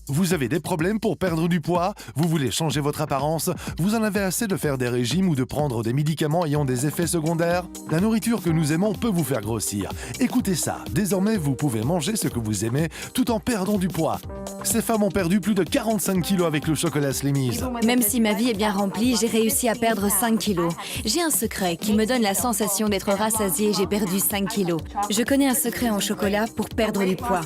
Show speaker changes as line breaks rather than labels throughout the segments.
Vous avez des problèmes pour perdre du poids? Vous voulez changer votre apparence? Vous en avez assez de faire des régimes ou de prendre des médicaments ayant des effets secondaires? La nourriture que nous aimons peut vous faire grossir. Écoutez ça, désormais vous pouvez manger ce que vous aimez tout en perdant du poids. Ces femmes ont perdu plus de 45 kilos avec le chocolat Slimmies.
Même si ma vie est bien remplie, j'ai réussi à perdre 5 kilos. J'ai un secret qui me donne la sensation d'être rassasiée et j'ai perdu 5 kilos. Je connais un secret en chocolat pour perdre du poids.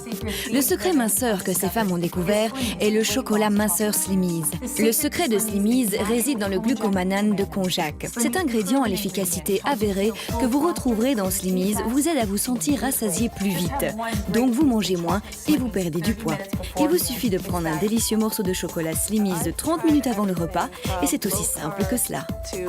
Le secret minceur que ces femmes ont découvert est le chocolat minceur Slimmies. Le secret de Slimmies réside dans le glucomanane de konjac. Cet ingrédient à l'efficacité avérée que vous retrouverez dans Slimmies vous aide à vous sentir rassasié plus vite. Donc vous mangez moins et vous perdez du poids. Il vous suffit de prendre un délicieux morceau de chocolat Slimmies de 30 minutes avant le repas et c'est aussi simple que cela.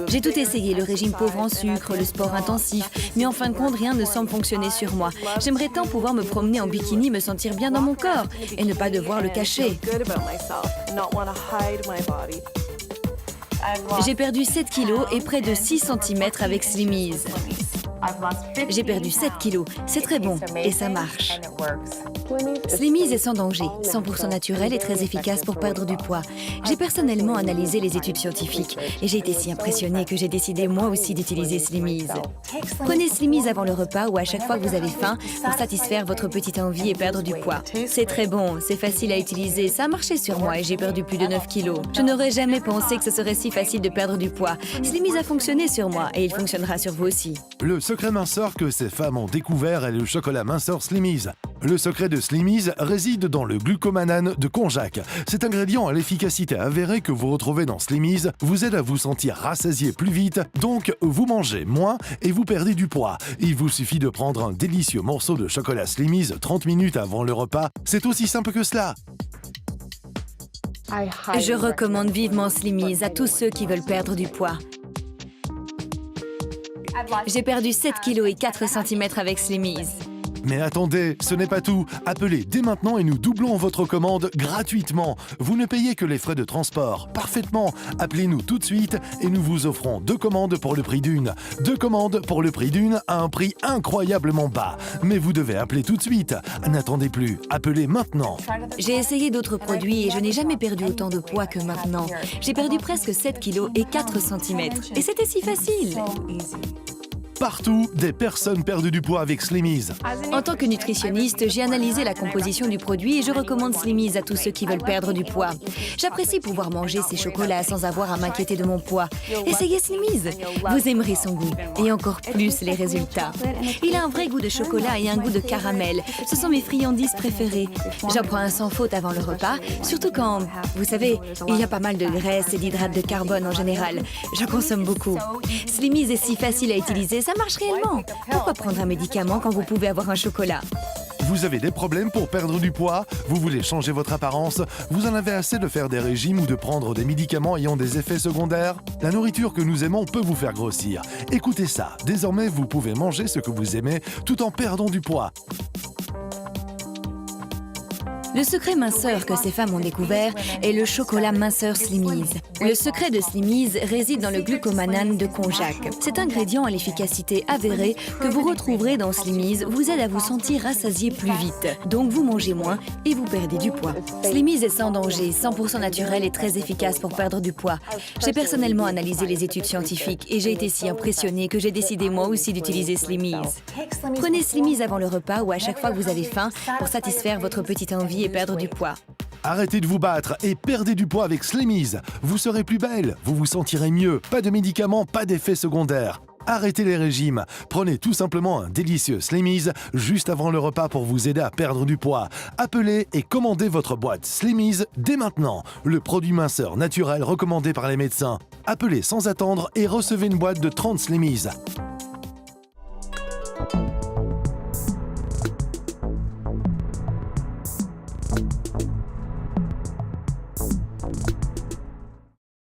J'ai tout essayé, le régime pauvre en sucre, le sport intensif, mais en fin de compte, rien ne semble fonctionner sur moi. J'aimerais tant pouvoir me promener en bikini, me sentir bien dans mon corps et ne pas devoir le cacher. J'ai perdu 7 kilos et près de 6 cm avec Slimmies. J'ai perdu 7 kilos, c'est très bon et ça marche. Slimmies est sans danger, 100% naturel et très efficace pour perdre du poids. J'ai personnellement analysé les études scientifiques et j'ai été si impressionnée que j'ai décidé moi aussi d'utiliser Slimmies. Prenez Slimmies avant le repas ou à chaque fois que vous avez faim pour satisfaire votre petite envie et perdre du poids. C'est très bon, c'est facile à utiliser, ça a marché sur moi et j'ai perdu plus de 9 kilos. Je n'aurais jamais pensé que ce serait si facile de perdre du poids. Slimmies a fonctionné sur moi et il fonctionnera sur vous aussi.
Le secret minceur que ces femmes ont découvert est le chocolat minceur Slimmies. Le secret de Slimmies réside dans le glucomanane de konjac. Cet ingrédient à l'efficacité avérée que vous retrouvez dans Slimmies vous aide à vous sentir rassasié plus vite, donc vous mangez moins et vous perdez du poids. Il vous suffit de prendre un délicieux morceau de chocolat Slimmies 30 minutes avant le repas. C'est aussi simple que cela.
Je recommande vivement Slimmies à tous ceux qui veulent perdre du poids. J'ai perdu 7 kg et 4 cm avec Slimmies.
Mais attendez, ce n'est pas tout. Appelez dès maintenant et nous doublons votre commande gratuitement. Vous ne payez que les frais de transport. Parfaitement. Appelez-nous tout de suite et nous vous offrons 2 commandes pour le prix d'une. 2 commandes pour le prix d'une à un prix incroyablement bas. Mais vous devez appeler tout de suite. N'attendez plus. Appelez maintenant.
J'ai essayé d'autres produits et je n'ai jamais perdu autant de poids que maintenant. J'ai perdu presque 7 kg et 4 cm. Et c'était si facile.
Partout, des personnes perdent du poids avec Slimmies.
En tant que nutritionniste, j'ai analysé la composition du produit et je recommande Slimmies à tous ceux qui veulent perdre du poids. J'apprécie pouvoir manger ces chocolats sans avoir à m'inquiéter de mon poids. Essayez Slimmies, vous aimerez son goût et encore plus les résultats. Il a un vrai goût de chocolat et un goût de caramel. Ce sont mes friandises préférées. J'en prends un sans faute avant le repas, surtout quand, vous savez, il y a pas mal de graisse et d'hydrates de carbone en général. J'en consomme beaucoup. Slimmies est si facile à utiliser, ça marche réellement. Pourquoi prendre un médicament quand vous pouvez avoir un chocolat?
Vous avez des problèmes pour perdre du poids? Vous voulez changer votre apparence? Vous en avez assez de faire des régimes ou de prendre des médicaments ayant des effets secondaires? La nourriture que nous aimons peut vous faire grossir. Écoutez ça, désormais vous pouvez manger ce que vous aimez tout en perdant du poids.
Le secret minceur que ces femmes ont découvert est le chocolat minceur Slimmies. Le secret de Slimmies réside dans le glucomanane de konjac. Cet ingrédient à l'efficacité avérée que vous retrouverez dans Slimmies vous aide à vous sentir rassasié plus vite. Donc vous mangez moins et vous perdez du poids. Slimmies est sans danger, 100% naturel et très efficace pour perdre du poids. J'ai personnellement analysé les études scientifiques et j'ai été si impressionnée que j'ai décidé moi aussi d'utiliser Slimmies. Prenez Slimmies avant le repas ou à chaque fois que vous avez faim pour satisfaire votre petite envie et perdre du poids.
Arrêtez de vous battre et perdez du poids avec Slimmies. Vous serez plus belle, vous vous sentirez mieux. Pas de médicaments, pas d'effets secondaires. Arrêtez les régimes. Prenez tout simplement un délicieux Slimmies juste avant le repas pour vous aider à perdre du poids. Appelez et commandez votre boîte Slimmies dès maintenant. Le produit minceur naturel recommandé par les médecins. Appelez sans attendre et recevez une boîte de 30 Slimmies.